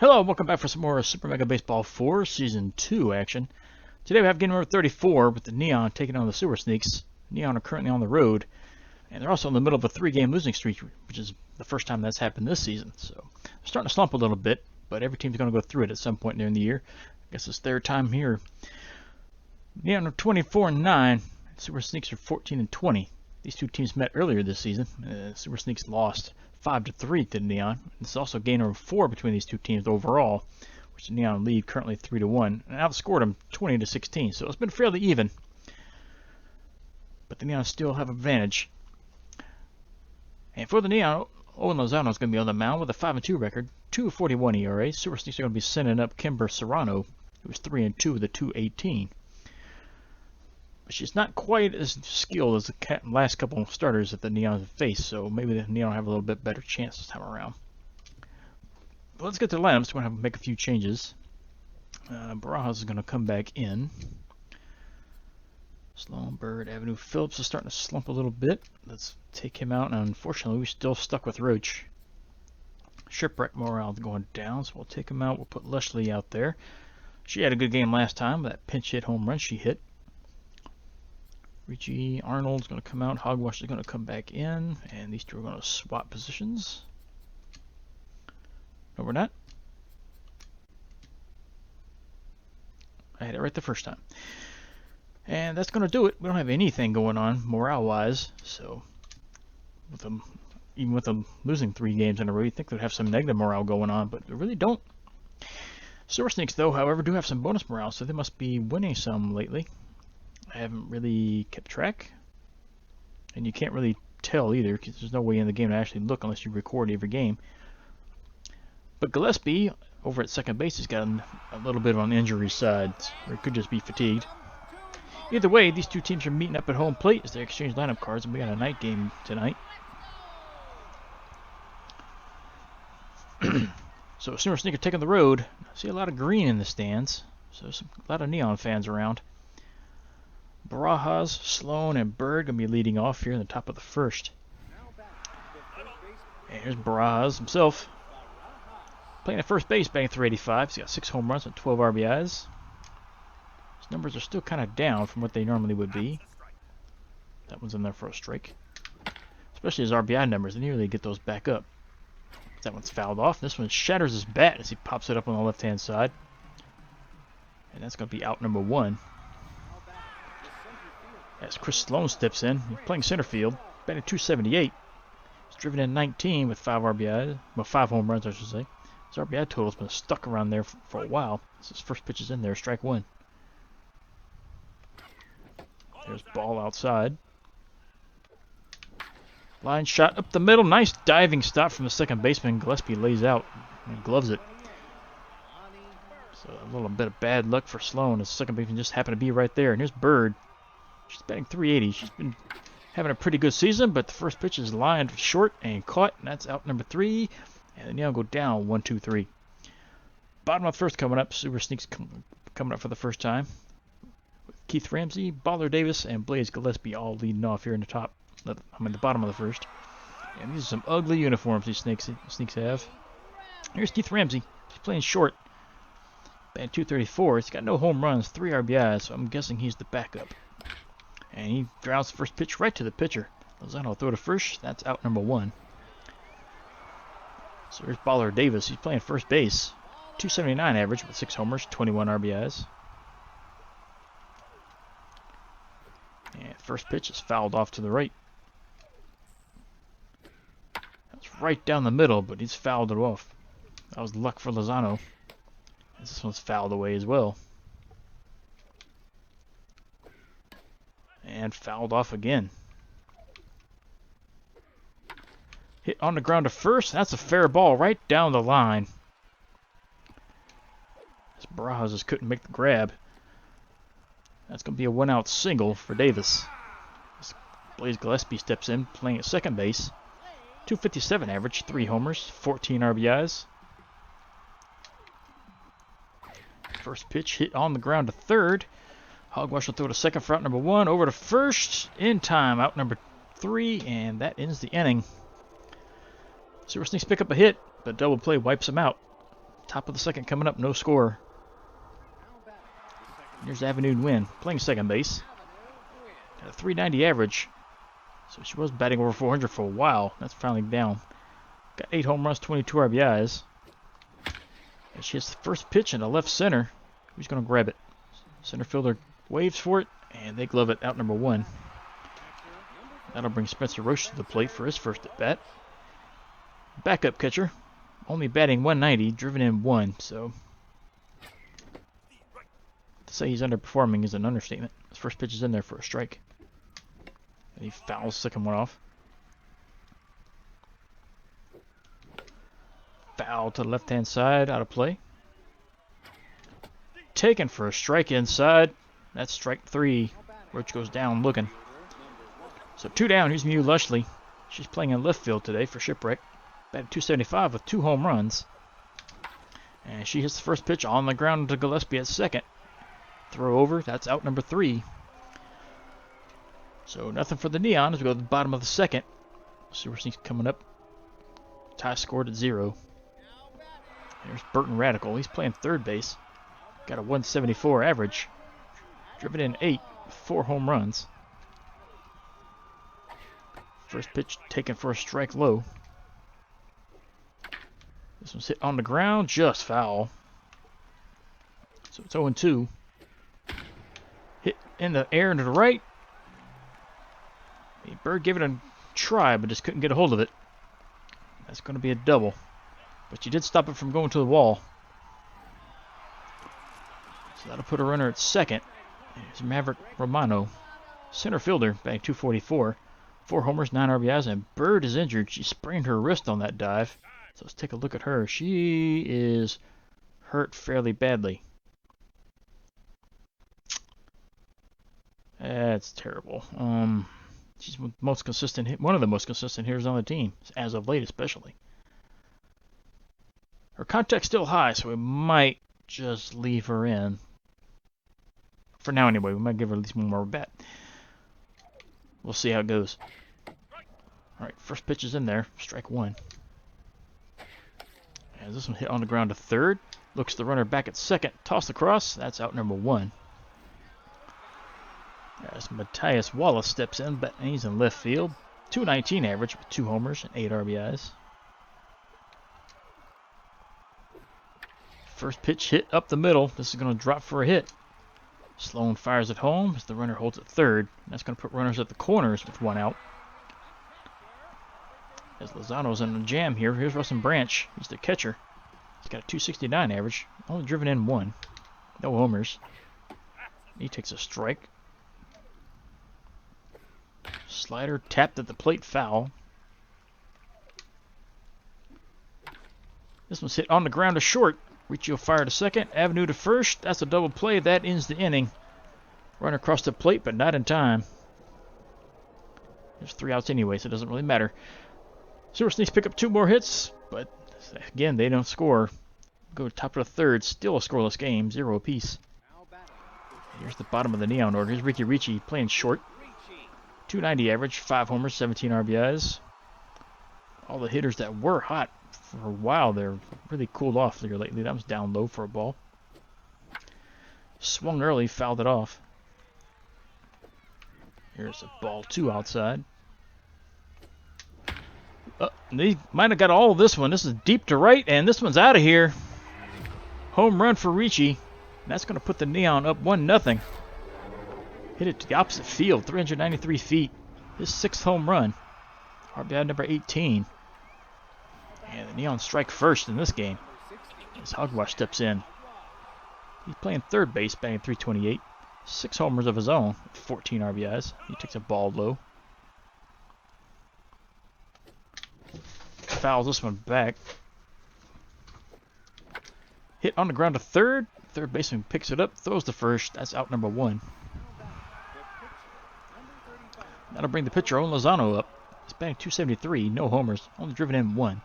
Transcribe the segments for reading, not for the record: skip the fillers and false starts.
Hello, welcome back for some more Super Mega Baseball 4 Season 2 action. Today we have game number 34 with the Neon taking on the Sewer Sneaks. Neon are currently on the road, and they're also in the middle of a 3-game losing streak, which is the first time that's happened this season. So they're starting to slump a little bit, but every team's going to go through it at some point during the year. I guess it's their time here. Neon are 24-9, Sewer Sneaks are 14-20. These two teams met earlier this season. Sewer Sneaks lost 5-3 to Neon. It's also game number 4 between these two teams overall, which the Neon lead currently 3-1, and outscored them 20-16. So it's been fairly even, but the Neon still have advantage. And for the Neon, Owen Lozano is going to be on the mound with a 5-2 record, 2.41 ERA. Sewer Sneaks are going to be sending up Kimber Serrano, who's 3-2 with a 2.18. But she's not quite as skilled as the last couple of starters that the Neon have faced, so maybe the Neon have a little bit better chance this time around. But let's get to the lineups. We're going to have to make a few changes. Barajas is going to come back in. Sloan, Bird, Avenue, Phillips is starting to slump a little bit. Let's take him out, and unfortunately we're still stuck with Roach. Shipwreck morale is going down, so we'll take him out. We'll put Leslie out there. She had a good game last time with that pinch hit home run she hit. Richie Arnold's going to come out. Hogwash is going to come back in. And these two are going to swap positions. No, we're not. I had it right the first time. And that's going to do it. We don't have anything going on morale-wise. So, even with them losing 3 games in a row, you'd think they'd have some negative morale going on. But they really don't. Sewer Sneaks, though, however, do have some bonus morale. So they must be winning some lately. I haven't really kept track, and you can't really tell either because there's no way in the game to actually look unless you record every game. But Gillespie over at second base has got a little bit on the injury side, or it could just be fatigued. Either way, these two teams are meeting up at home plate as they exchange lineup cards, and we got a night game tonight. So Sewer Sneaker taking the road. I see a lot of green in the stands, so a lot of Neon fans around. Barajas, Sloan, and Bird going to be leading off here in the top of the first. And here's Barajas himself. Playing at first base, batting .385. He's got 6 home runs and 12 RBIs. His numbers are still kind of down from what they normally would be. That one's in there for a strike. Especially his RBI numbers. They nearly get those back up. That one's fouled off. This one shatters his bat as he pops it up on the left-hand side. And that's going to be out number 1. As Chris Sloan steps in, he's playing center field, batting .278. He's driven in 19 with 5 RBIs, well 5 home runs I should say. His RBI total's been stuck around there for a while. His first pitch is in there, strike 1. There's ball outside. Line shot up the middle, nice diving stop from the second baseman. Gillespie lays out and gloves it. So a little bit of bad luck for Sloan as the second baseman just happened to be right there. And here's Bird. She's batting .380. She's been having a pretty good season, but the first pitch is lined short and caught, and that's out number 3. And the Neon go down 1-2-3. Bottom of first coming up. Super Sneaks coming up for the first time. With Keith Ramsey, Baller Davis, and Blaze Gillespie all leading off here in the the bottom of the first. And these are some ugly uniforms these Sneaks have. Here's Keith Ramsey. He's playing short. Batting .234. He's got no home runs, 3 RBIs, so I'm guessing he's the backup. And he grounds the first pitch right to the pitcher. Lozano will throw to first. That's out number 1. So here's Baller Davis. He's playing first base. .279 average with 6 homers, 21 RBIs. And first pitch is fouled off to the right. That's right down the middle, but he's fouled it off. That was luck for Lozano. This one's fouled away as well. And fouled off again. Hit on the ground to first. That's a fair ball right down the line. This Barajas just couldn't make the grab. That's going to be a 1-out single for Davis. Blaze Gillespie steps in, playing at second base. .257 average, 3 homers, 14 RBIs. First pitch hit on the ground to third. Hogwash will throw to second for out number 1. Over to first. In time. Out number 3. And that ends the inning. Sewer Sneaks pick up a hit, but double play wipes him out. Top of the second coming up, no score. Here's Avenue Win, playing second base. Got a 390 average. So she was batting over 400 for a while. That's finally down. Got 8 home runs, 22 RBIs. And she hits the first pitch in the left center. Who's going to grab it? Center fielder waves for it, and they glove it out number 1. That'll bring Spencer Roche to the plate for his first at bat. Backup catcher, only batting 190, driven in 1, so to say he's underperforming is an understatement. His first pitch is in there for a strike. And he fouls the second one off. Foul to the left-hand side, out of play. Taken for a strike inside. That's strike 3. Roach goes down looking. So 2 down. Here's Mew Lushley. She's playing in left field today for Shipwreck. Batted 275 with 2 home runs. And she hits the first pitch on the ground to Gillespie at second. Throw over. That's out number 3. So nothing for the Neon as we go to the bottom of the second. Super Sneak's coming up. Tie scored at 0. There's Burton Radical. He's playing third base. Got a 174 average. Driven in 8, 4 home runs. First pitch taken for a strike low. This one's hit on the ground, just foul. So it's 0-2. Hit in the air and to the right. The Bird gave it a try, but just couldn't get a hold of it. That's going to be a double. But she did stop it from going to the wall. So that'll put a runner at second. Here's Maverick Romano. Center fielder, batting 244. 4 homers, 9 RBIs, and Bird is injured. She sprained her wrist on that dive. So let's take a look at her. She is hurt fairly badly. That's terrible. She's one of the most consistent hitters on the team, as of late especially. Her contact's still high, so we might just leave her in. For now anyway, we might give her at least one more bat. We'll see how it goes. Alright, first pitch is in there. Strike 1. And this one hit on the ground to third. Looks the runner back at second. Toss across. That's out number 1. As Matthias Wallace steps in, but he's in left field. 219 average with 2 homers and 8 RBIs. First pitch hit up the middle. This is going to drop for a hit. Sloan fires at home as the runner holds at third. That's going to put runners at the corners with 1 out. As Lozano's in the jam here, here's Rustin Branch. He's the catcher. He's got a 269 average. Only driven in 1. No homers. He takes a strike. Slider tapped at the plate, foul. This one's hit on the ground to short. Riccio fire to second. Avenue to first. That's a double play. That ends the inning. Runner across the plate, but not in time. There's 3 outs anyway, so it doesn't really matter. Super Sneaks pick up 2 more hits, but again, they don't score. Go top of the third. Still a scoreless game. 0 apiece. Here's the bottom of the Neon order. Here's Ricky Ricci playing short. 290 average, 5 homers, 17 RBIs. All the hitters that were hot for a while, they're really cooled off here lately. That was down low for a ball. Swung early, fouled it off. Here's a ball 2 outside. They might have got all of this one. This is deep to right, and this one's out of here. Home run for Ricci. That's going to put the Neon up 1-0. Hit it to the opposite field, 393 feet. His 6th home run. RBI number 18. And the Neon strike first in this game. As Hogwash steps in. He's playing third base, batting 328. 6 homers of his own, 14 RBIs. He takes a ball low. Fouls this one back. Hit on the ground to third. Third baseman picks it up, throws to first. That's out number 1. That'll bring the pitcher, Owen Lozano, up. He's batting 273, no homers, only driven in 1.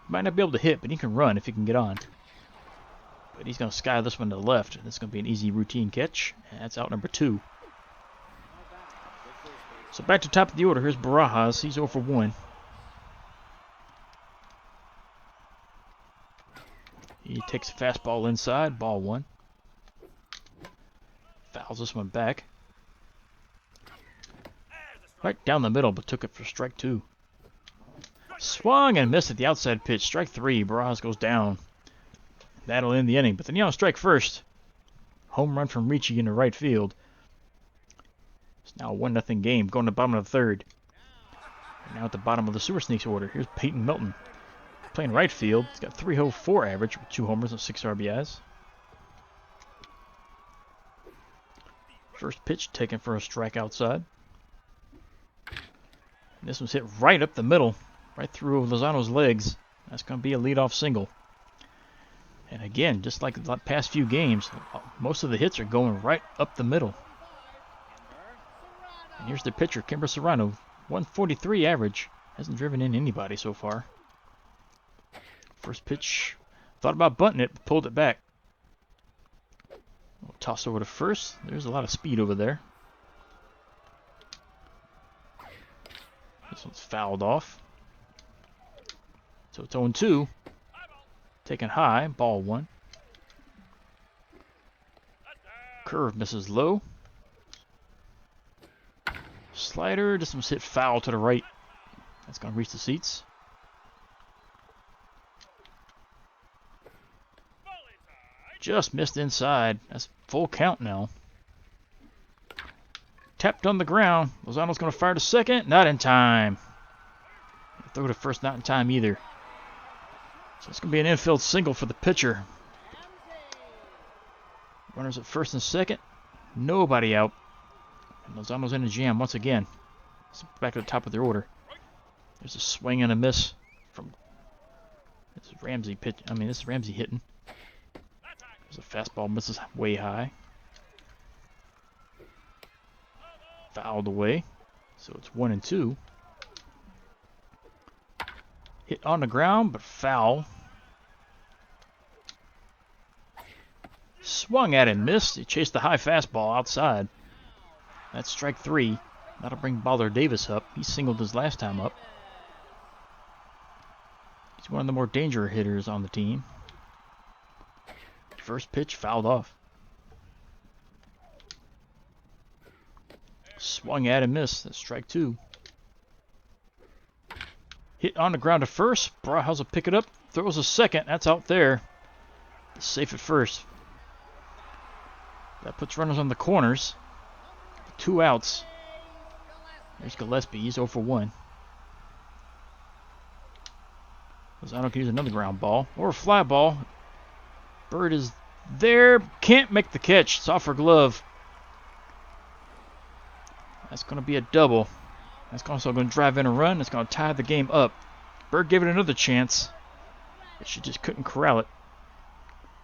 Might not be able to hit, but he can run if he can get on. But he's going to sky this one to the left. It's going to be an easy routine catch. And that's out number 2. So back to top of the order. Here's Barajas. He's 0 for 1. He takes a fastball inside, ball one. Fouls this one back. Right down the middle, but took it for strike two. Swung and missed at the outside pitch. Strike three. Barajas goes down. That'll end the inning. But then on strike first. Home run from Ricci into right field. It's now a 1-0 game. Going to the bottom of the third. Now at the bottom of the Super Sneaks order. Here's Peyton Milton. Playing right field. He's got 304 average with 2 homers and 6 RBIs. First pitch taken for a strike outside. And this one's hit right up the middle. Right through Lozano's legs. That's going to be a leadoff single. And again, just like the past few games, most of the hits are going right up the middle. And here's the pitcher, Kimber Serrano. 143 average. Hasn't driven in anybody so far. First pitch. Thought about bunting it, but pulled it back. We'll toss over to first. There's a lot of speed over there. This one's fouled off. So it's 0-2. Taken high, ball one. Curve misses low. Slider, this one's hit foul to the right. That's going to reach the seats. Just missed inside. That's full count now. Tapped on the ground. Lozano's going to fire to second. Not in time. Throw to first, not in time either. So it's going to be an infield single for the pitcher. Runners at first and second. Nobody out. And Lozano's in a jam once again. It's back at the top of their order. There's a swing and a miss from this is Ramsey pitch. This is Ramsey hitting. There's a fastball misses way high. Fouled away. So it's 1-2. Hit on the ground, but foul. Swung at and missed. He chased the high fastball outside. That's strike three. That'll bring Baller Davis up. He singled his last time up. He's one of the more dangerous hitters on the team. First pitch fouled off. Swung at and missed. That's strike two. Hit on the ground to first. Barajas will pick it up. Throws a second. That's out there. Safe at first. That puts runners on the corners. 2 outs. There's Gillespie. He's 0 for 1. Lozano can use another ground ball. Or a fly ball. Bird is there. Can't make the catch. It's off her glove. That's going to be a double. That's also going to drive in a run. It's going to tie the game up. Bird gave it another chance. But she just couldn't corral it.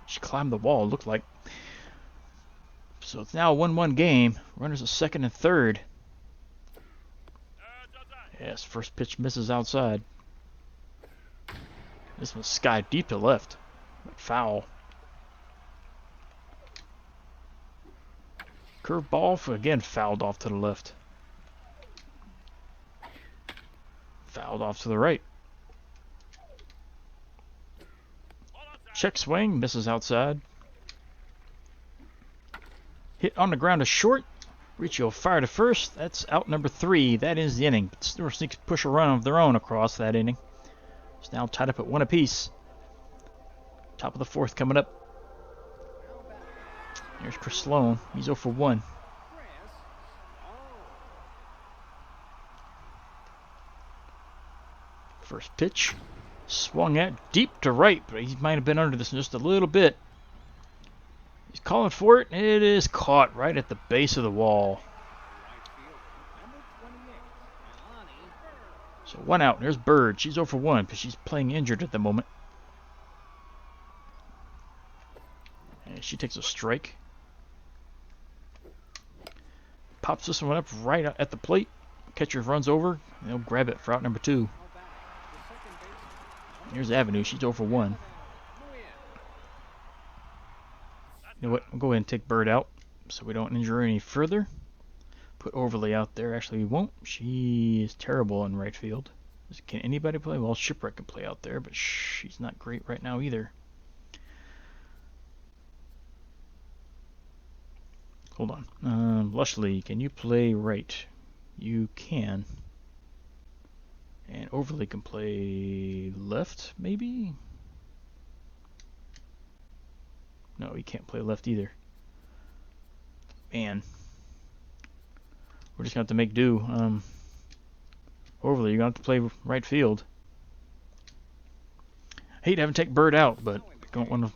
She climbed the wall, it looked like. So it's now a 1-1 game. Runners at second and third. Yes, first pitch misses outside. This one's sky deep to left. Foul. Curve ball, again fouled off to the left. Fouled off to the right. Check swing, misses outside. Hit on the ground to short. Ricci will fire to first. That's out number 3. That is the inning. Super Sneaks push a run of their own across that inning. It's now tied up at 1 apiece. Top of the 4th coming up. There's Chris Sloan. He's 0 for 1. First pitch. Swung at deep to right, but he might have been under this just a little bit. He's calling for it. It is caught right at the base of the wall. So 1 out. There's Bird. She's 0 for 1 because she's playing injured at the moment. And she takes a strike. Pops this one up right at the plate. Catcher runs over, and they'll grab it for out number 2. Here's Avenue. She's 0 for 1. You know what? We'll go ahead and take Bird out so we don't injure her any further. Put Overlay out there. Actually, we won't. She is terrible in right field. Can anybody play? Well, Shipwreck can play out there, but she's not great right now either. Hold on. Lushley, can you play right? You can. And Overly can play left, maybe? No, he can't play left either. Man. We're just going to have to make do. Overly, you're going to have to play right field. Hate to have him take Bird out, but we don't want to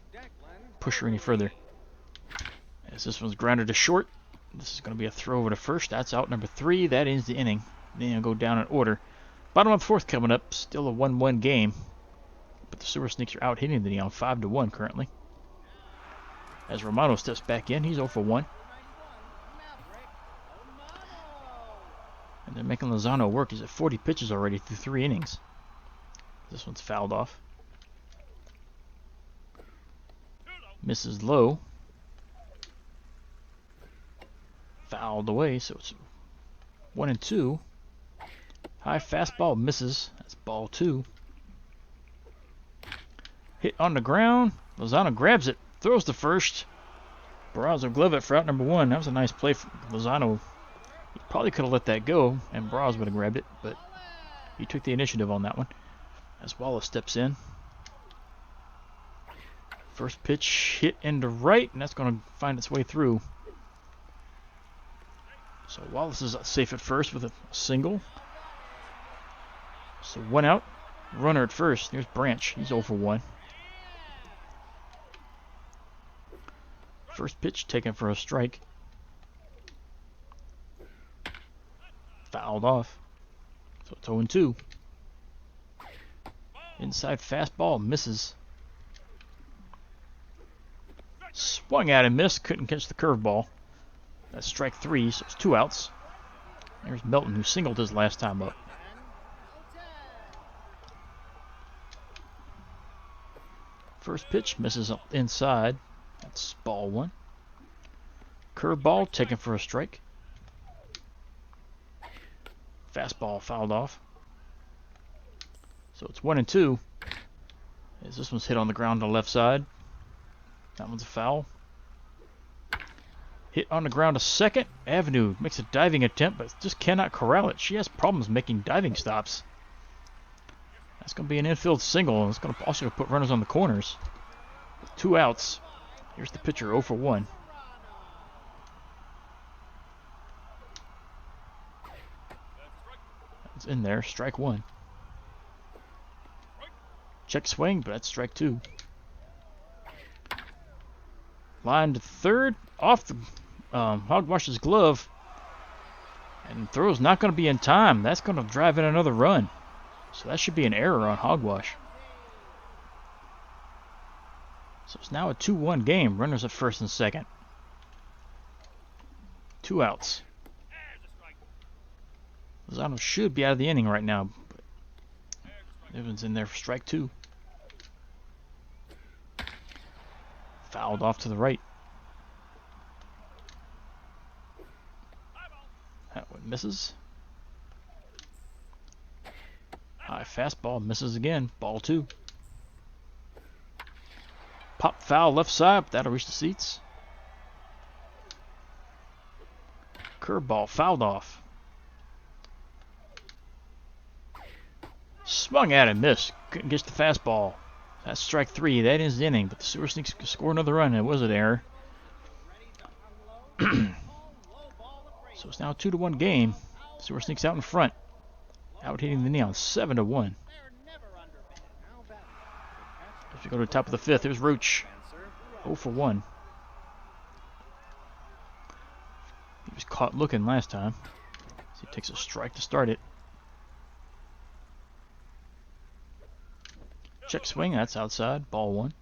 push her any further. As this one's grounded to short. This is going to be a throw over to first. That's out number 3. That ends the inning. Then I'll go down in order. Bottom of the 4th coming up. Still a 1-1 game. But the Sewer Sneaks are out hitting the Neon 5-1 currently. As Romano steps back in, he's 0 for 1. And they're making Lozano work. He's at 40 pitches already through 3 innings. This one's fouled off. Misses low. Fouled away, so it's 1-2. High fastball misses. That's ball 2. Hit on the ground. Lozano grabs it. Throws to first. Barraza glove it for out number 1. That was a nice play for Lozano. He probably could have let that go, and Barraza would have grabbed it, but he took the initiative on that one. As Wallace steps in. First pitch hit into right, and that's going to find its way through. So Wallace is safe at first with a single. So 1 out. Runner at first. There's Branch. He's 0 for 1. First pitch taken for a strike. Fouled off. So it's 0-2. Inside fastball misses. Swung at and missed. Couldn't catch the curveball. That's strike 3, so it's 2 outs. There's Melton, who singled his last time up. First pitch misses up inside. That's ball 1. Curveball taken for a strike. Fastball fouled off. So it's 1-2. As this one's hit on the ground on the left side. That one's a foul. Hit on the ground to second. Avenue makes a diving attempt, but just cannot corral it. She has problems making diving stops. That's going to be an infield single, and it's going to also put runners on the corners. 2 outs. Here's the pitcher, 0 for 1. It's in there, strike 1. Check swing, but that's strike 2. Line to third, off the Hogwash's glove, and throw's not going to be in time. That's going to drive in another run. So that should be an error on Hogwash. So it's now a 2-1 game. Runners at first and second. 2 outs. Lozano should be out of the inning right now, but Evans in there for strike 2. Fouled off to the right. That one misses. High fastball misses again. Ball 2. Pop foul left side, but that'll reach the seats. Curveball fouled off. Swung at and missed. Couldn't get the fastball. That's strike 3. That is the inning, but the Sewer Sneaks score another run, and it was an error. So it's now a 2-1 game. Sewer Sneaks out in front. Out hitting the Neon 7-1. As we go to the top of the 5th, there's Roach. 0 for 1. He was caught looking last time. So he takes a strike to start it. Check swing, that's outside. Ball 1.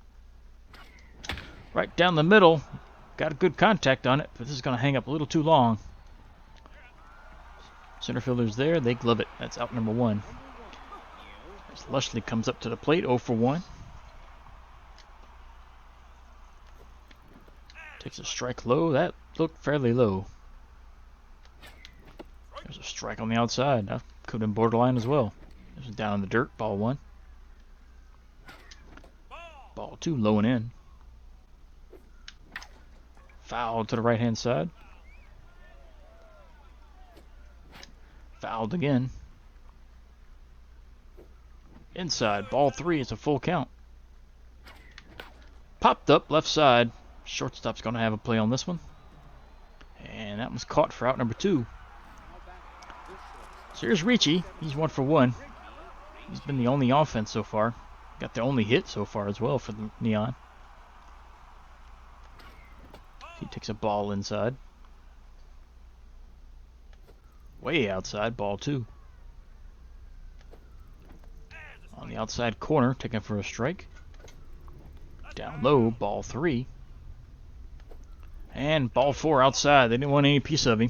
Right down the middle. Got a good contact on it, but this is going to hang up a little too long. Center fielder's there. They glove it. That's out number 1. As Lushley comes up to the plate, 0 for 1. Takes a strike low. That looked fairly low. There's a strike on the outside. That could have been borderline as well. This is down in the dirt. Ball 1. Ball 2, low and in. Foul to the right-hand side. Fouled again. Inside, ball 3, it's a full count. Popped up, left side. Shortstop's going to have a play on this one. And that one's caught for out number 2. So here's Ricci. He's 1 for 1. He's been the only offense so far. Got the only hit so far as well for the Neon. He takes a ball inside. Way outside, ball 2. On the outside corner, taking for a strike. Down low, ball 3. And ball 4 outside. They didn't want any piece of him.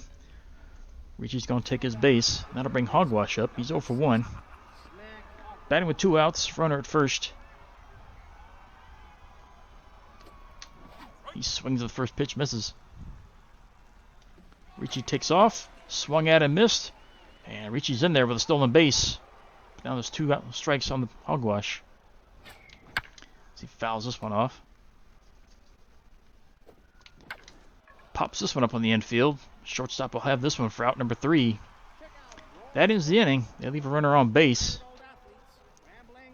Ricci's going to take his base. That'll bring Hogwash up. He's 0 for 1. Batting with 2 outs, runner at first. He swings at the first pitch, misses. Ricci takes off, swung at and missed. And Ricci's in there with a stolen base. Now there's 2 strikes on the Hogwash. As he fouls this one off. Pops this one up on the infield. Shortstop will have this one for out number 3. That ends the inning. They leave a runner on base.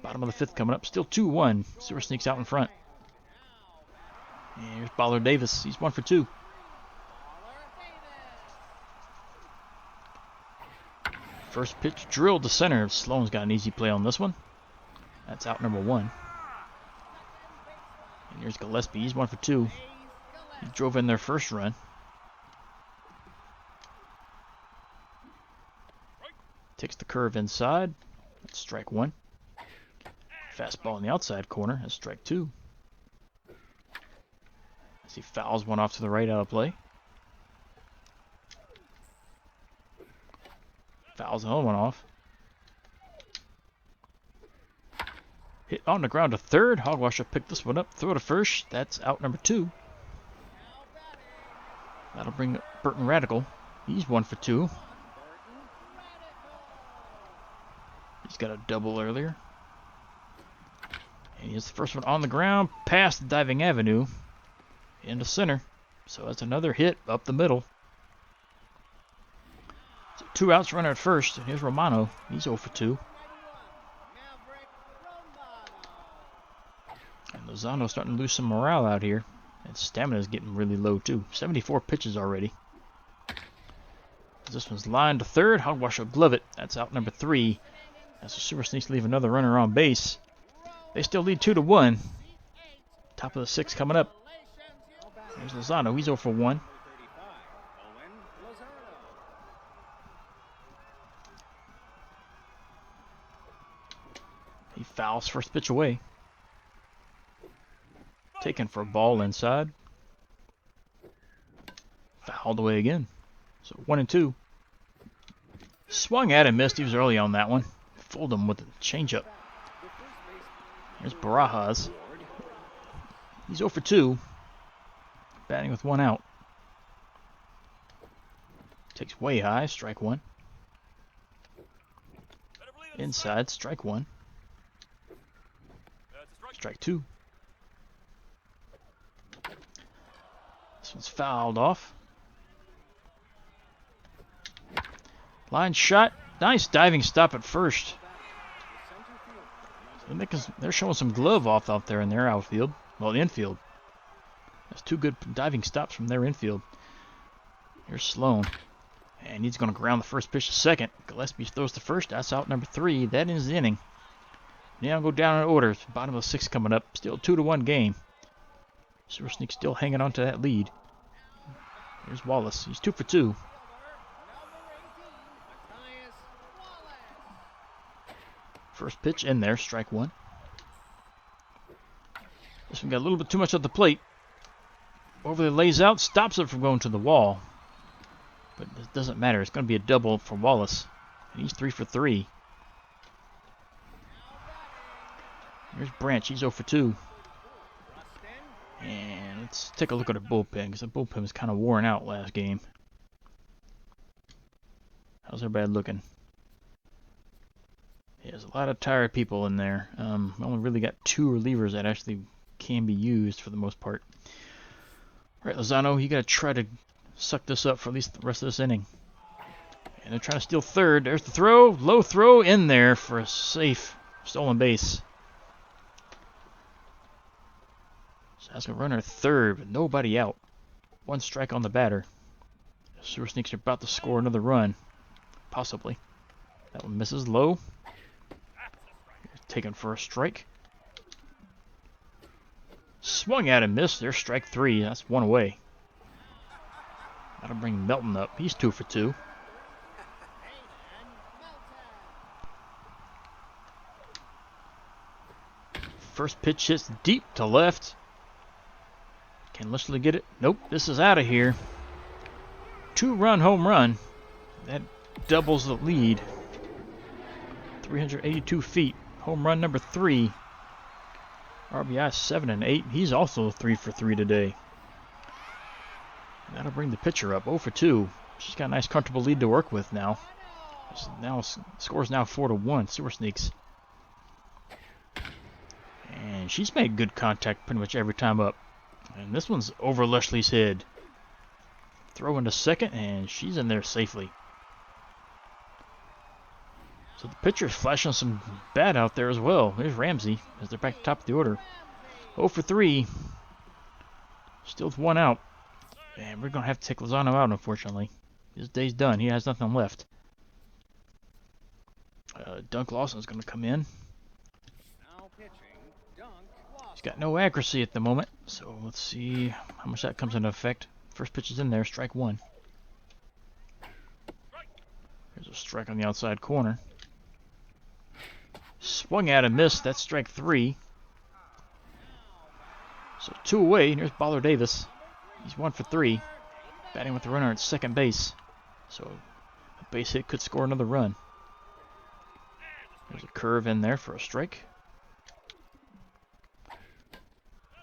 Bottom of the 5th coming up. Still 2-1. Sewer sneaks out in front. And here's Baller Davis. He's 1 for 2. First pitch drilled to center. Sloan's got an easy play on this one. That's out number 1. And here's Gillespie. He's 1 for 2. He drove in their first run. Takes the curve inside. That's strike 1. Fastball in the outside corner. That's strike 2. As he fouls one off to the right out of play. Fouls another one off. Hit on the ground to third. Hogwash will pick this one up. Throw to first. That's out number 2. That'll bring Burton Radical. He's 1 for 2. He's got a double earlier. And he has the first one on the ground, past the diving avenue, into center. So that's another hit up the middle. So 2 outs, runner at first. And here's Romano. He's 0 for 2. And Lozano's starting to lose some morale out here. And stamina's getting really low too. 74 pitches already. This one's lined to third. Hogwash will glove it. That's out number 3. As the Super Sneaks leave another runner on base. They still lead 2-1. Top of the 6th coming up. There's Lozano. He's 0 for 1. He fouls first pitch away. Taken for a ball inside. Fouled away again. So 1-2. Swung at and missed. He was early on that one. Fooled him with a changeup. Here's Barajas. He's 0 for 2. Batting with 1 out. Takes way high. Strike 1. Inside. Strike 1. Strike 2. This one's fouled off. Line shot. Nice diving stop at first. So they're showing some glove off out there in their outfield. Well, the infield. That's 2 good diving stops from their infield. Here's Sloan. And he's going to ground the first pitch to second. Gillespie throws to first. That's out number 3. That ends the inning. Now go down in order. Bottom of the 6th coming up. Still 2-1 game. Super Sneak still hanging on to that lead. Here's Wallace. He's 2 for 2. First pitch in there. Strike 1. This one got a little bit too much at the plate. Overly lays out. Stops it from going to the wall. But it doesn't matter. It's going to be a double for Wallace. And he's 3 for 3. Here's Branch. He's 0 for 2. And let's take a look at the bullpen, because the bullpen was kind of worn out last game. How's everybody looking? Yeah, there's a lot of tired people in there. We only really got 2 relievers that actually can be used for the most part. All right, Lozano, you got to try to suck this up for at least the rest of this inning. And they're trying to steal third. There's the throw. Low throw in there for a safe stolen base. So that's going to run our third with nobody out. One strike on the batter. The Sewer Sneaks are about to score another run. Possibly. That one misses low. Taken for a strike. Swung at and missed. There's strike 3. That's one away. That'll bring Melton up. He's 2 for 2. First pitch hits deep to left. Can Lishley get it? Nope, this is out of here. 2-run home run. That doubles the lead. 382 feet. Home run number 3. RBI 7 and 8. He's also 3 for 3 today. That'll bring the pitcher up 0 for 2. She's got a nice comfortable lead to work with now. Score's now 4-1. Sewer Sneaks. And she's made good contact pretty much every time up. And this one's over Leshley's head. Throw into second, and she's in there safely. So the pitcher's flashing some bat out there as well. There's Ramsey as they're back to top of the order. 0 for 3. Still with 1 out. And we're going to have to take Lozano out, unfortunately. His day's done. He has nothing left. Dunk Lawson's going to come in. He's got no accuracy at the moment. So let's see how much that comes into effect. First pitch is in there. Strike 1. There's a strike on the outside corner. Swung at and missed. That's strike 3. So 2 away. And here's Baller Davis. He's 1 for 3. Batting with the runner at second base. So a base hit could score another run. There's a curve in there for a strike.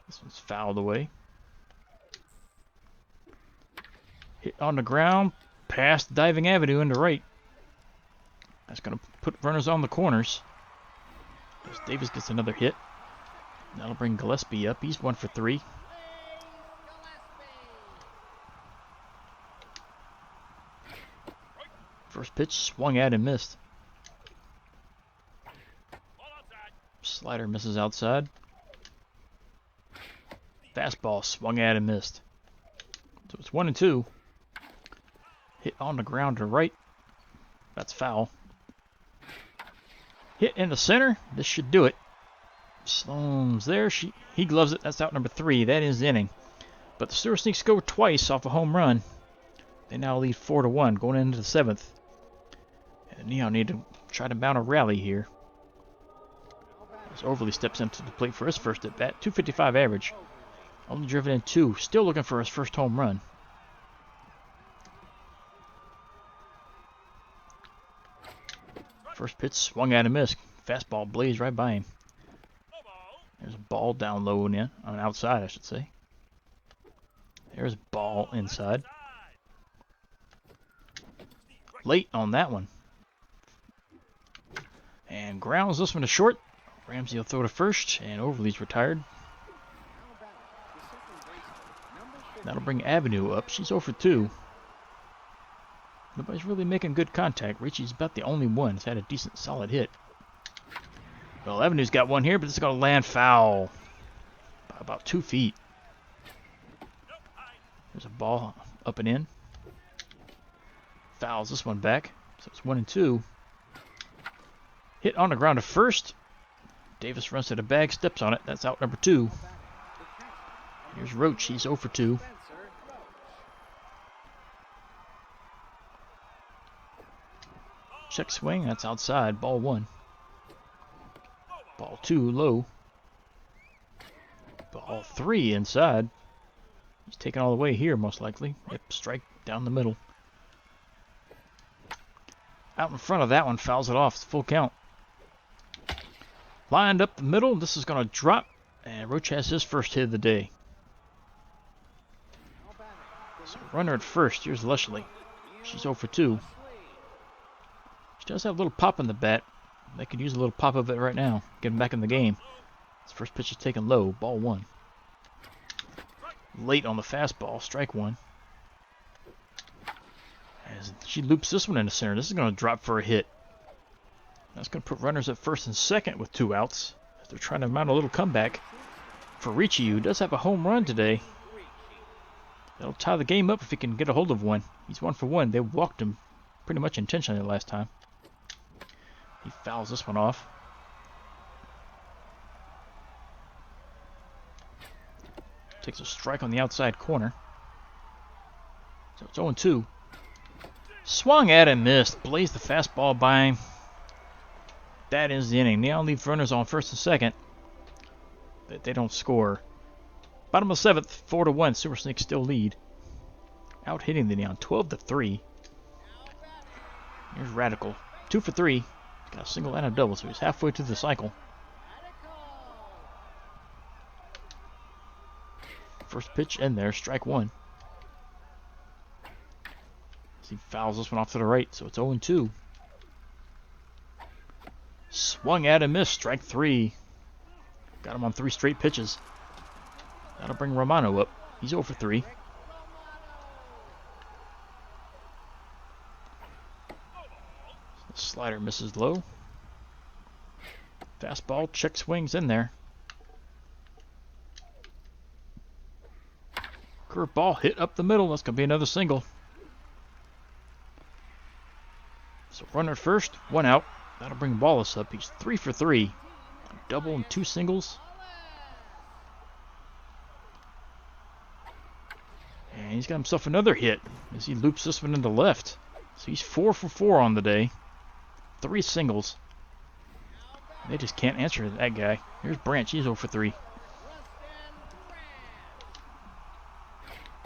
This one's fouled away. Hit on the ground. Past Diving Avenue into right. That's going to put runners on the corners. As Davis gets another hit. That'll bring Gillespie up. He's 1 for 3. First pitch swung at and missed. Slider misses outside. Fastball swung at and missed. So it's 1 and 2. Hit on the ground to right. That's foul. Hit in the center. This should do it. Sloan's there. He gloves it. That's out number 3. That is the inning. But the Sewer Sneaks go twice off a home run. They now lead 4-1 going into the 7th. And Neon need to try to mount a rally here. As Overly steps into the plate for his first at bat. 255 average. Only driven in 2. Still looking for his first home run. First pitch swung at and missed. Fastball blazed right by him. There's a ball down low and in. On outside, I should say. There's a ball inside. Late on that one. And grounds this one to short. Ramsey will throw to first, and Overly's retired. That'll bring Avenue up. She's 0 for 2. Nobody's really making good contact. Richie's about the only one that's had a decent, solid hit. Well, Avenue's got one here, but this is going to land foul. By about 2 feet. There's a ball up and in. Fouls this one back. So it's 1 and 2. Hit on the ground to first. Davis runs to the bag, steps on it. That's out number 2. Here's Roach. He's 0 for 2. Check swing. That's outside. Ball 1. Ball 2 low. Ball 3 inside. He's taking all the way here most likely. Yep, strike down the middle. Out in front of that one. Fouls it off. It's full count. Lined up the middle. This is going to drop. And Roach has his first hit of the day. So runner at first. Here's Leshley. She's 0 for 2. She does have a little pop in the bat. They could use a little pop of it right now. Get him back in the game. His first pitch is taken low. Ball 1. Late on the fastball. Strike 1. As She loops this one into center. This is going to drop for a hit. That's going to put runners at first and second with 2 outs. They're trying to mount a little comeback. For Ricci, who does have a home run today. That'll tie the game up if he can get a hold of one. He's 1 for 1. They walked him pretty much intentionally last time. He fouls this one off. Takes a strike on the outside corner. So it's 0-2. Swung at and missed. Blazed the fastball by him. That ends the inning. Neon leaves runners on first and second. But they don't score. Bottom of the 7th, 4-1. Super Sneaks still lead. Out hitting the Neon, 12-3. Here's Radical. 2 for 3. Got a single and a double, so he's halfway through the cycle. First pitch in there, strike 1. As he fouls this one off to the right, so it's 0-2. Swung at and missed, strike 3. Got him on 3 straight pitches. That'll bring Romano up. He's 0 for 3. The slider misses low. Fastball, check swings in there. Curveball hit up the middle. That's going to be another single. So runner at first, 1 out. That'll bring Wallace up. He's 3 for 3. A double and 2 singles. And he's got himself another hit as he loops this one into left. So he's 4 for 4 on the day. 3 singles. They just can't answer that guy. Here's Branch. He's 0 for 3.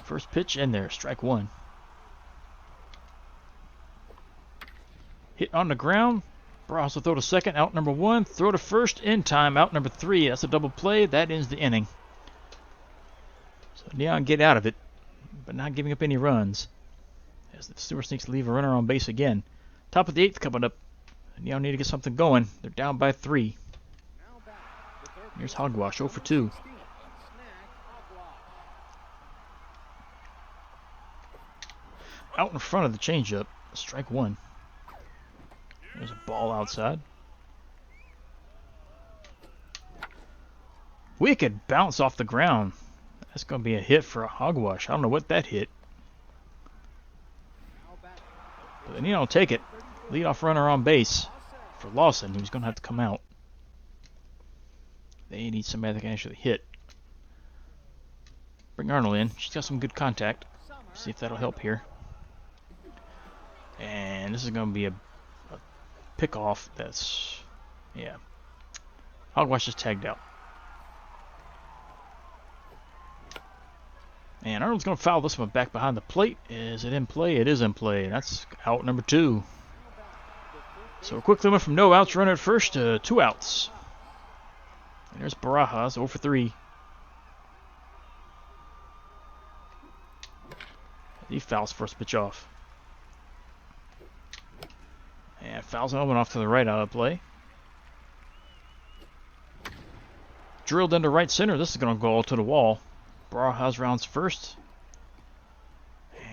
First pitch in there. Strike 1. Hit on the ground. Barajas will throw to second. Out number 1. Throw to first. In time. Out number 3. That's a double play. That ends the inning. So Neon get out of it, but not giving up any runs. As the Super Sneaks leave a runner on base again. Top of the 8th coming up. Neon need to get something going. They're down by 3. Here's Hogwash, 0 for 2. Out in front of the changeup, strike 1. There's a ball outside. Wicked bounce off the ground. That's going to be a hit for a Hogwash. I don't know what that hit. But Neon will take it. Leadoff runner on base for Lawson, who's going to have to come out. They need somebody that can actually hit. Bring Arnold in. She's got some good contact. See if that'll help here. And this is going to be a pick-off that's... yeah. Hogwash is tagged out. And Arnold's going to foul this one back behind the plate. Is it in play? It is in play. That's out number 2. So quickly went from no outs, runner at first, to 2 outs. And there's Barajas, 0 for 3. He fouls first pitch off. And fouls another one off to the right out of play. Drilled into right center. This is going to go all to the wall. Barajas rounds first.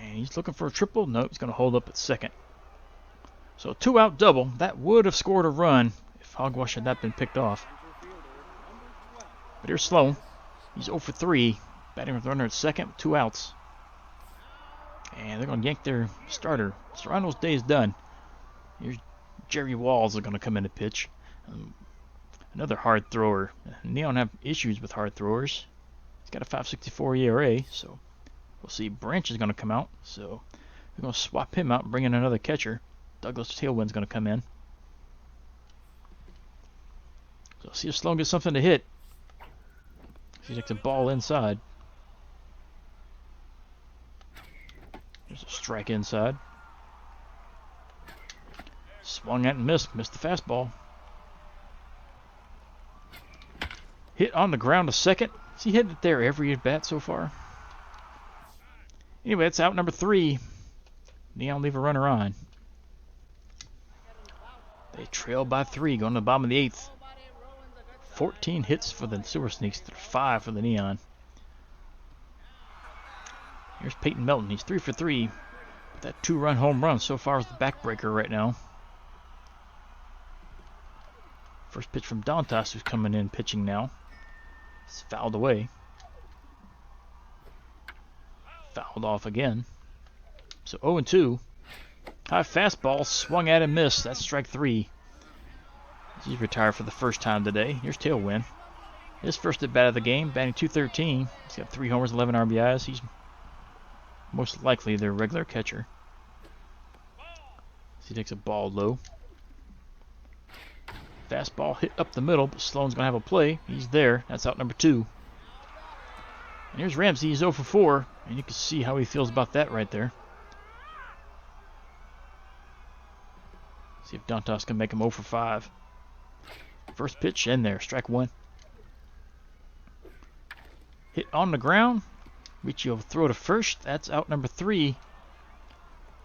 And he's looking for a triple. Nope, he's going to hold up at second. So a 2-out double. That would have scored a run if Hogwash had not been picked off. But here's Sloan. He's 0 for 3. Batting with runner at second with 2 outs. And they're going to yank their starter. Serrano's day is done. Here's Jerry Walls are going to come in to pitch. Another hard thrower. Neon have issues with hard throwers. He's got a 5.64 ERA, so we'll see. Branch is going to come out, so we're going to swap him out and bring in another catcher. Douglas Tailwind's going to come in. So see if Sloan gets something to hit. He takes a ball inside. There's a strike inside. Swung at and missed. Missed the fastball. Hit on the ground to second. Has he hit it there every at bat so far? Anyway, it's out number 3. Neon leave a runner on. They trail by 3 going to the bottom of the 8th. 14 hits for the Super Sneaks, 5 for the Neon. Here's Peyton Melton. He's 3 for 3. That 2-run home run so far is the backbreaker right now. First pitch from Dantas, who's coming in pitching now. It's fouled away. Fouled off again. So 0-2. High fastball, swung at and missed. That's strike 3. He's retired for the first time today. Here's Tailwind. His first at bat of the game, batting .213. He's got 3 homers, 11 RBIs. He's most likely their regular catcher. So he takes a ball low. Fastball hit up the middle, but Sloan's going to have a play. He's there. That's out number 2. And here's Ramsey. He's 0 for 4. And you can see how he feels about that right there. See if Dantas can make him 0 for 5. First pitch in there. Strike 1. Hit on the ground. Riccio throw to first. That's out number 3.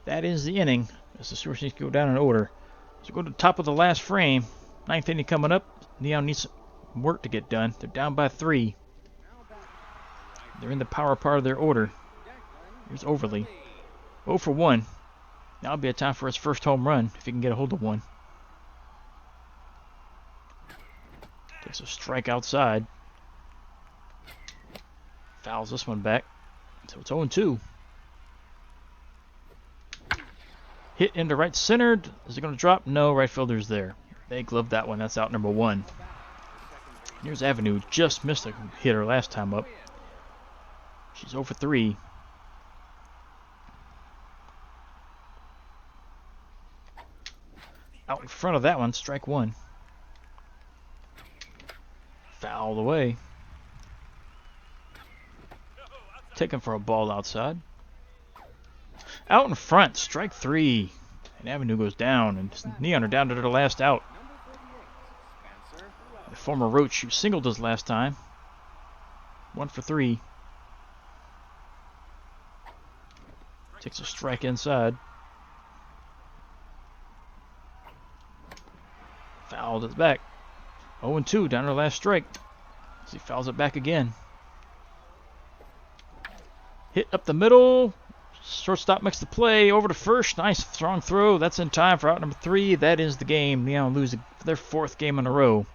That is the inning. As the Source needs to go down in order. So go to the top of the last frame. 9th inning coming up. Neon needs some work to get done. They're down by 3. They're in the power part of their order. Here's Overly. 0 for 1. Now will be a time for his first home run if he can get a hold of one. Takes a strike outside. Fouls this one back. So it's 0-2. Hit into right center. Is it going to drop? No, right fielder's there. They gloved that one. That's out number 1. Here's Avenue. Just missed a hitter last time up. She's 0 for 3. Out in front of that one, strike 1. Fouled away. Taken for a ball outside. Out in front, strike 3. And Avenue goes down, and Neon are down to their last out. The former Roach, who singled us last time. 1 for 3. Takes a strike inside. Fouled it back. 0-2 down to the last strike. As he fouls it back again. Hit up the middle. Shortstop makes the play. Over to first. Nice strong throw. That's in time for out number 3. That is the game. Neon lose their 4th game in a row.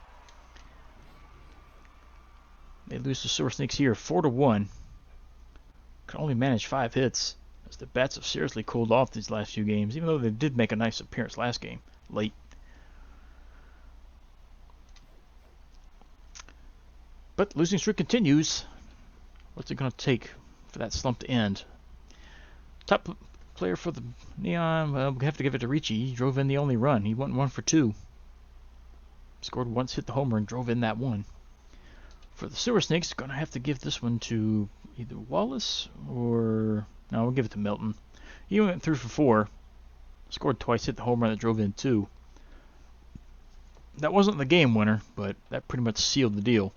They lose to Sewer Sneaks here 4-1. Can only manage 5 hits. As the bats have seriously cooled off these last few games, even though they did make a nice appearance last game, late. But losing streak continues. What's it going to take for that slump to end? Top player for the Neon, well, we have to give it to Ricci. He drove in the only run. He went 1 for 2. Scored once, hit the homer, and drove in that one. For the Sewer Snakes, going to have to give this one to either Wallace or... No, we'll give it to Milton. He went 3 for 4. Scored twice, hit the home run that drove in 2. That wasn't the game winner, but that pretty much sealed the deal.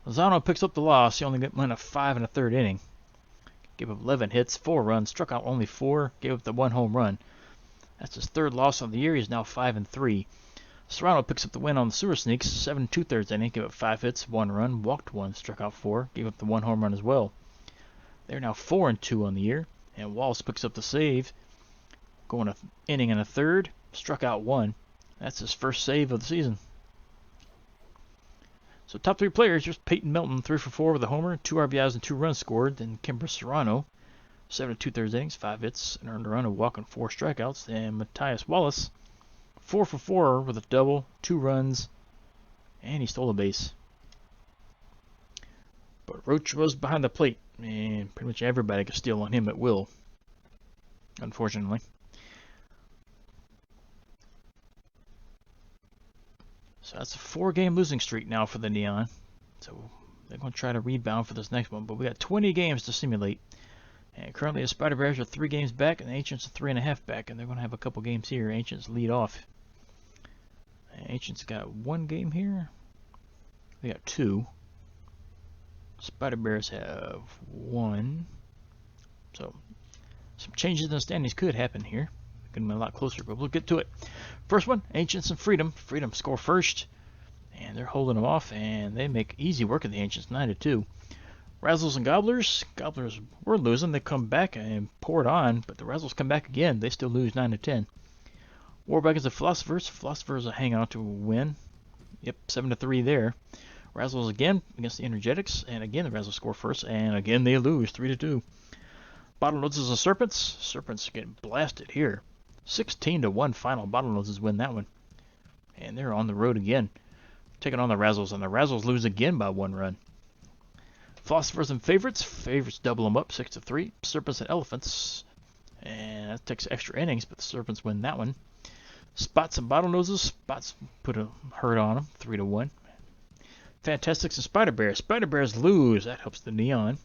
Lozano picks up the loss. He only went a 5 1/3 inning. Gave up 11 hits, 4 runs, struck out only 4, gave up the 1 home run. That's his 3rd loss of the year. He's now 5-3. Serrano picks up the win on the Sewer Sneaks, 7 2/3 inning, gave up 5 hits, 1 run, walked 1, struck out 4, gave up the 1 home run as well. They're now 4-2 on the year, and Wallace picks up the save, going an inning and a 1/3, struck out 1. That's his first save of the season. So top 3 players, just Peyton Milton, 3 for 4 with a homer, 2 RBIs and 2 runs scored. Then Kimber Serrano, 7 2/3 innings, 5 hits, and earned a run, a walk, and 4 strikeouts. And Matthias Wallace, 4 for 4 with a double, 2 runs, and he stole a base. But Roach was behind the plate, and pretty much everybody could steal on him at will, unfortunately. So that's a 4-game losing streak now for the Neon. So they're going to try to rebound for this next one. But we got 20 games to simulate. And currently the Spider Bears are 3 games back, and the Ancients are 3.5 back. And they're going to have a couple games here. Ancients lead off. And Ancients got 1 game here. They got 2. Spider Bears have 1. So some changes in the standings could happen here. Going to be a lot closer, but we'll get to it. First one, Ancients and Freedom. Freedom score first, and they're holding them off, and they make easy work of the Ancients, 9-2. Razzles and Gobblers. Gobblers were losing. They come back and poured on, but the Razzles come back again. They still lose 9-10. Warbagons and Philosophers. Philosophers are hanging on to a win. Yep, 7-3 there. Razzles again against the Energetics, and again the Razzles score first, and again they lose 3-2. Bottlenoses and Serpents. Serpents getting blasted here. 16-1 final. Bottlenoses win that one. And they're on the road again, taking on the Razzles, and the Razzles lose again by 1 run. Philosophers and Favorites. Favorites double them up 6-3. Serpents and Elephants. And that takes extra innings, but the Serpents win that one. Spots and Bottlenoses. Spots put a hurt on them 3-1. Fantastics and Spider Bears. Spider Bears lose. That helps the Neon.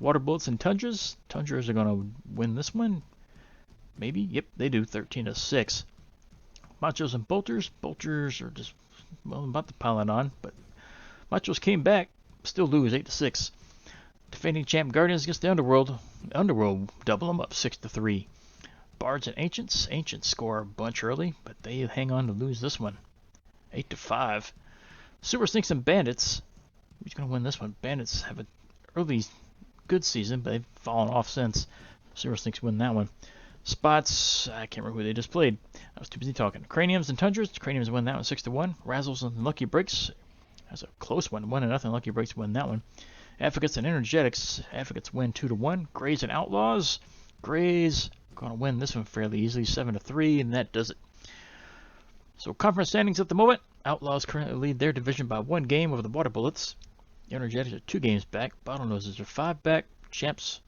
Water Bullets and Tundras. Tundras are going to win this one. Maybe. Yep, they do. 13-6. Machos and Bolters. Bolters are just, well, about to pile it on, but Machos came back. Still lose 8-6. Defending champ Guardians against the Underworld. Underworld double them up 6-3. Bards and Ancients. Ancients score a bunch early, but they hang on to lose this one. 8-5. Super Sneaks and Bandits. Who's going to win this one? Bandits have an early good season, but they've fallen off since. Super Sneaks win that one. Spots, I can't remember who they just played. I was too busy talking. Craniums and Tundras. Craniums win that one 6-1. Razzles and Lucky Breaks. That's a close one. 1-0. Lucky Breaks win that one. Advocates and Energetics. Advocates win 2-1. Greys and Outlaws. Greys going to win this one fairly easily. 7-3, and that does it. So conference standings at the moment. Outlaws currently lead their division by 1 game over the Water Bullets. The Energetics are 2 games back. Bottlenoses are 5 back. Champs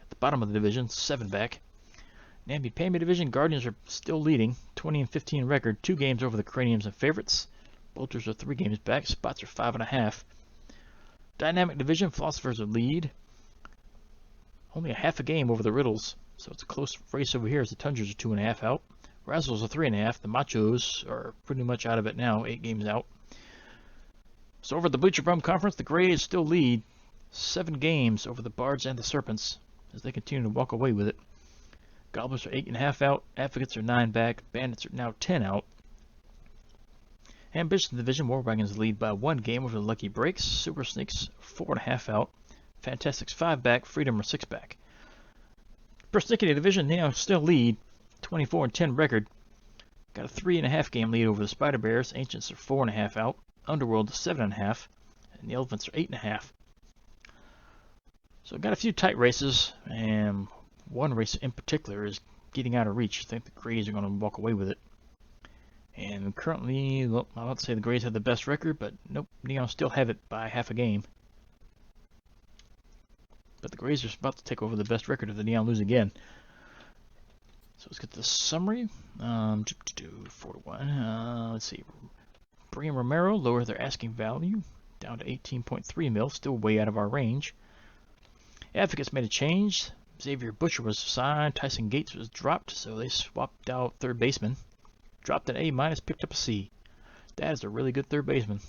at the bottom of the division, 7 back. Namby-Pamby division, Guardians are still leading. 20-15 record. 2 games over the Craniums and Favorites. Bolters are 3 games back. Spots are 5.5. Dynamic division, Philosophers are lead. Only a half a game over the Riddles. So it's a close race over here as the Tundras are 2.5 out. Razzles are 3.5. The Machos are pretty much out of it now, 8 games out. So over the Bleacher Bum Conference, the Greys still lead 7 games over the Bards and the Serpents as they continue to walk away with it. Gobblers are 8.5 out. Advocates are 9 back. Bandits are now 10 out. Ambition Division, Warbagons lead by 1 game over the Lucky Breaks. Super Sneaks 4.5 out. Fantastics 5 back. Freedom are 6 back. Persnickety Division now still lead. 24-10 record. Got a 3.5 game lead over the Spider Bears. Ancients are 4.5 out. Underworld is 7.5. And the Elephants are 8.5. So got a few tight races, and one race in particular is getting out of reach. I think the Greys are going to walk away with it. And currently, well, I don't say the Greys have the best record, but nope, Neon still have it by half a game. But the Greys are about to take over the best record if the Neon lose again. So let's get the summary. 4-1. Let's see. Brie and Romero lower their asking value down to 18.3 mil, still way out of our range. Advocates made a change. Xavier Butcher was signed. Tyson Gates was dropped, so they swapped out third baseman. Dropped an A-, picked up a C. That is a really good third baseman.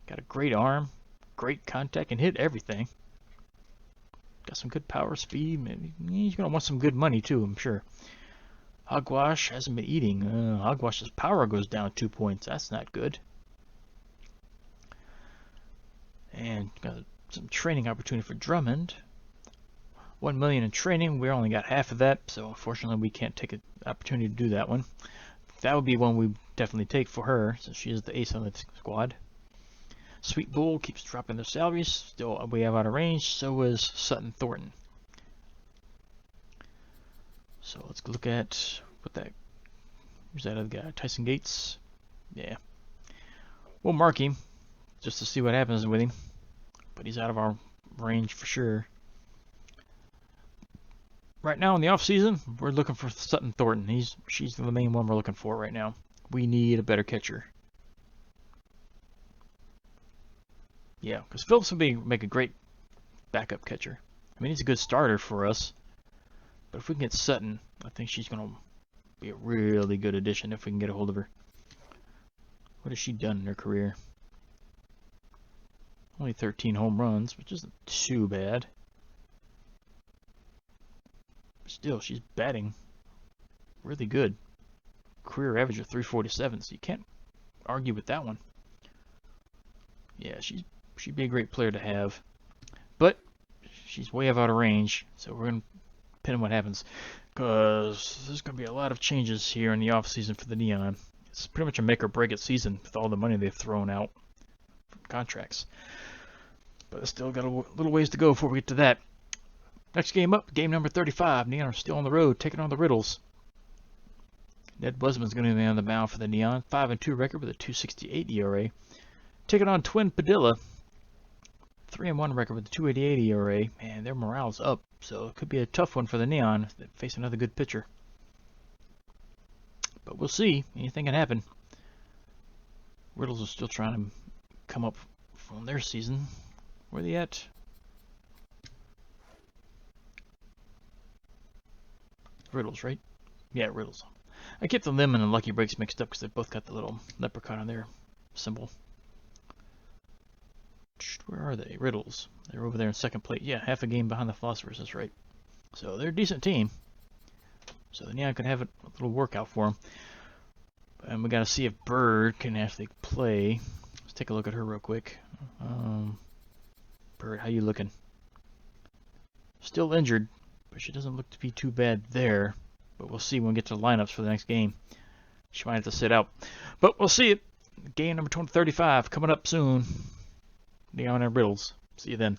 Got a great arm, great contact, and hit everything. Got some good power, speed. Maybe he's going to want some good money, too, I'm sure. Hogwash hasn't been eating. Hogwash's power goes down 2 points. That's not good. And got some training opportunity for Drummond. 1 million in training. We only got half of that, so unfortunately we can't take an opportunity to do that one. That would be one we definitely take for her, since she is the ace on the squad. Sweet Bull keeps dropping their salaries. Still way out of range. So is Sutton Thornton. So let's look at what that. Who's that other guy? Tyson Gates. Yeah. We'll mark him just to see what happens with him. But he's out of our range for sure. Right now in the off season, we're looking for Sutton Thornton. She's the main one we're looking for right now. We need a better catcher. Yeah, because Phillips would make a great backup catcher. I mean, he's a good starter for us. But if we can get Sutton, I think she's going to be a really good addition if we can get a hold of her. What has she done in her career? Only 13 home runs, which isn't too bad. But still, she's batting really good. Career average of 347, so you can't argue with that one. Yeah, she'd be a great player to have. she's way out of range. So we're going to pin what happens. Because there's going to be a lot of changes here in the offseason for the Neon. It's pretty much a make or break it season with all the money they've thrown out from contracts. But it's still got a little ways to go before we get to that. Next game up, game number 35. Neon are still on the road, taking on the Riddles. Ned Busman's going to be on the mound for the Neon. 5-2 record with a 2.68 ERA. Taking on Twin Padilla. 3-1 record with a 2.88 ERA. Man, their morale's up, so it could be a tough one for the Neon if they face another good pitcher. But we'll see. Anything can happen. Riddles are still trying to come up from their season. Where are they at? Riddles, right? Yeah, Riddles. I kept the lemon and Lucky Breaks mixed up because they both got the little leprechaun on their symbol. Where are they? Riddles. They're over there in second place. Yeah, half a game behind the Philosophers. That's right. So they're a decent team. So the Neon could have a little workout for them. And we got to see if Bird can actually play. Let's take a look at her real quick. Bird, how you looking? Still injured, but she doesn't look to be too bad there. But we'll see when we get to the lineups for the next game. She might have to sit out. But we'll see it. Game number 35 coming up soon. Neon and Riddles. See you then.